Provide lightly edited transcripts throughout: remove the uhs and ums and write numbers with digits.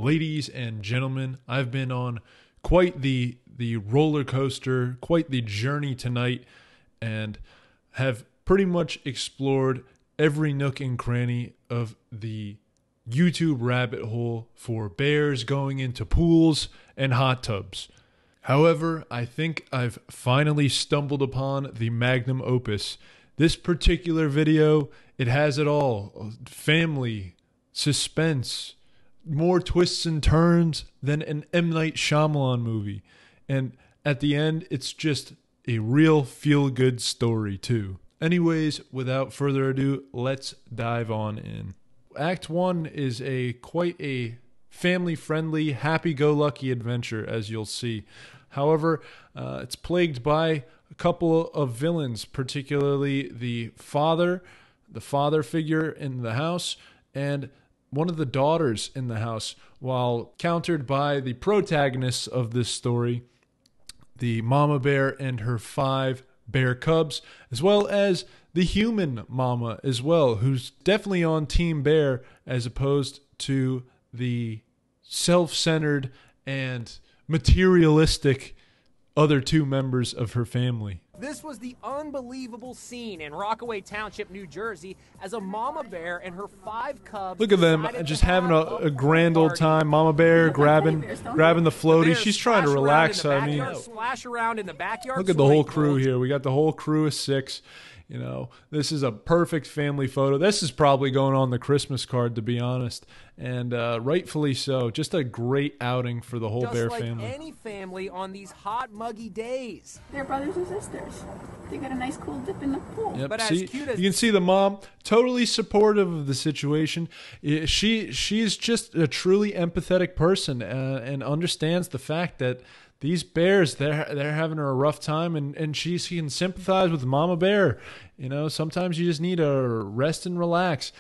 Ladies and gentlemen, I've been on quite the roller coaster, quite the journey tonight, and have pretty much explored every nook and cranny of the YouTube rabbit hole for bears going into pools and hot tubs. However, I think I've finally stumbled upon the magnum opus. This particular video, it has it all. Family, suspense, more twists and turns than an M. Night Shyamalan movie. And at the end, it's just a real feel-good story too. Anyways, without further ado, let's dive on in. Act 1 is quite a family-friendly, happy-go-lucky adventure, as you'll see. However, it's plagued by a couple of villains, particularly the father figure in the house, and one of the daughters in the house, while countered by the protagonists of this story, the mama bear and her 5 bear cubs, as well as the human mama as well, who's definitely on Team Bear as opposed to the self-centered and materialistic other 2 members of her family. This was the unbelievable scene in Rockaway Township, New Jersey, as a mama bear and her 5 cubs. Look at them just having a grand old time. Mama bear grabbing the floaty. She's trying to relax. I mean, splash around in the backyard. Look at the whole crew here. We got the whole crew of 6. You know, this is a perfect family photo. This is probably going on the Christmas card, to be honest, and rightfully so. Just a great outing for the whole bear family. Just like any family on these hot, muggy days. They're brothers and sisters. They got a nice cool dip in the pool. Yep. But see, as cute as you can see the mom totally supportive of the situation. She's just a truly empathetic person and understands the fact that these bears, they're having a rough time, and she can sympathize with Mama Bear. You know, sometimes you just need to rest and relax.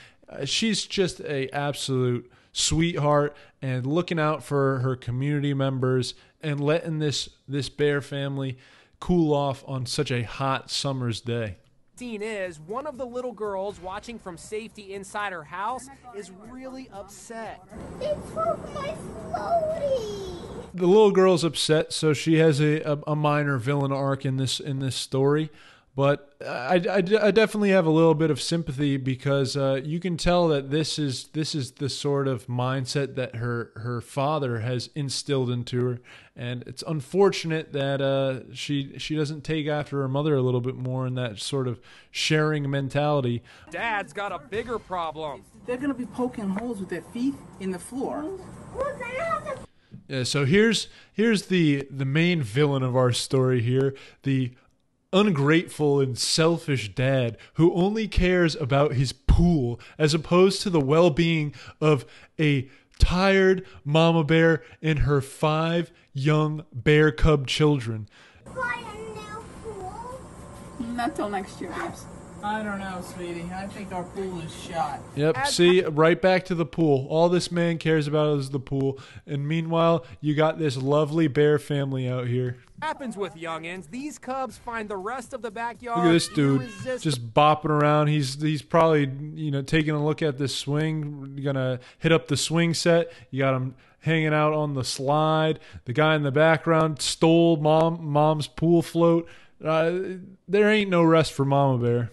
She's just a absolute sweetheart and looking out for her community members and letting this bear family cool off on such a hot summer's day. Scene is one of the little girls watching from safety inside her house is really upset. They broke my floaty. The little girl's upset, so she has a minor villain arc in this story. But I definitely have a little bit of sympathy because you can tell that this is the sort of mindset that her father has instilled into her, and it's unfortunate that she doesn't take after her mother a little bit more in that sort of sharing mentality. Dad's got a bigger problem. They're gonna be poking holes with their feet in the floor. Yeah, so here's the main villain of our story here, the ungrateful and selfish dad who only cares about his pool as opposed to the well-being of a tired mama bear and her 5 young bear cub children. Buy a new pool? Not till next year, babes. I don't know, sweetie. I think our pool is shot. Yep, see, right back to the pool. All this man cares about is the pool. And meanwhile, you got this lovely bear family out here. Happens with youngins. These cubs find the rest of the backyard. Look at this dude just bopping around. He's probably, you know, taking a look at this swing. Gonna hit up the swing set. You got him hanging out on the slide. The guy in the background stole mom's pool float. There ain't no rest for Mama Bear.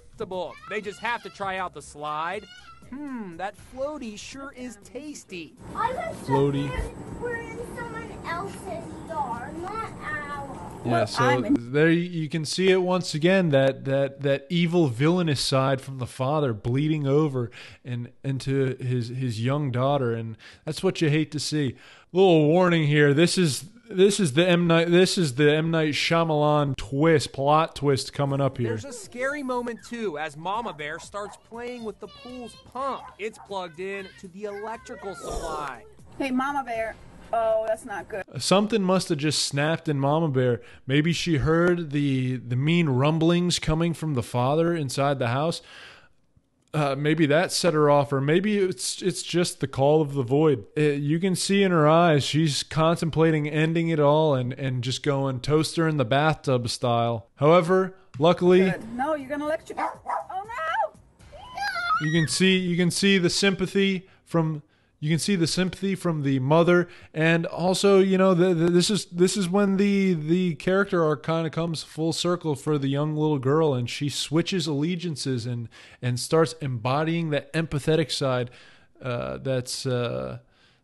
They just have to try out the slide. That floaty sure is tasty. I was Floaty. We're in someone else's yard, not ours. Yeah, so there you can see it once again, that evil villainous side from the father bleeding over and into his young daughter, and that's what you hate to see. Little warning here, this is the M. Night Shyamalan plot twist coming up here. There's a scary moment too as Mama Bear starts playing with the pool's pump. It's plugged in to the electrical supply. Hey, Mama Bear. Oh, that's not good. Something must have just snapped in Mama Bear. Maybe she heard the mean rumblings coming from the father inside the house. Maybe that set her off, or maybe it's just the call of the void. You can see in her eyes she's contemplating ending it all and just going toaster in the bathtub style. However, luckily, no, you're gonna electrocute. Oh no! You can see the sympathy from You can see the sympathy from the mother, and also, this is when the character arc kind of comes full circle for the young little girl, and she switches allegiances and starts embodying that empathetic side that's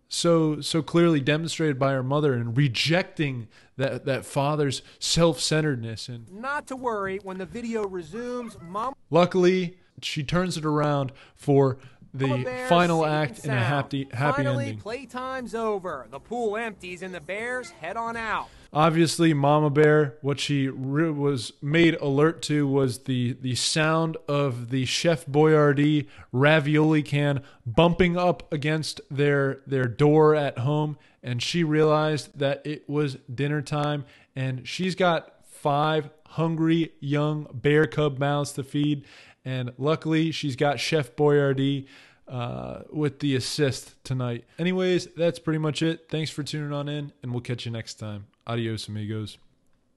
so clearly demonstrated by her mother, and rejecting that father's self-centeredness. And Not to worry, when the video resumes, Mama luckily, she turns it around for the Bear final safe and act in a sound. happy Finally, ending. playtime's over. The pool empties and the bears head on out. Obviously, Mama Bear, what she was made alert to was the sound of the Chef Boyardee ravioli can bumping up against their door at home, and she realized that it was dinner time, and she's got 5 hungry young bear cub mouths to feed, and luckily she's got Chef Boyardee with the assist tonight. Anyways, that's pretty much it. Thanks for tuning on in, and we'll catch you next time. Adios, amigos.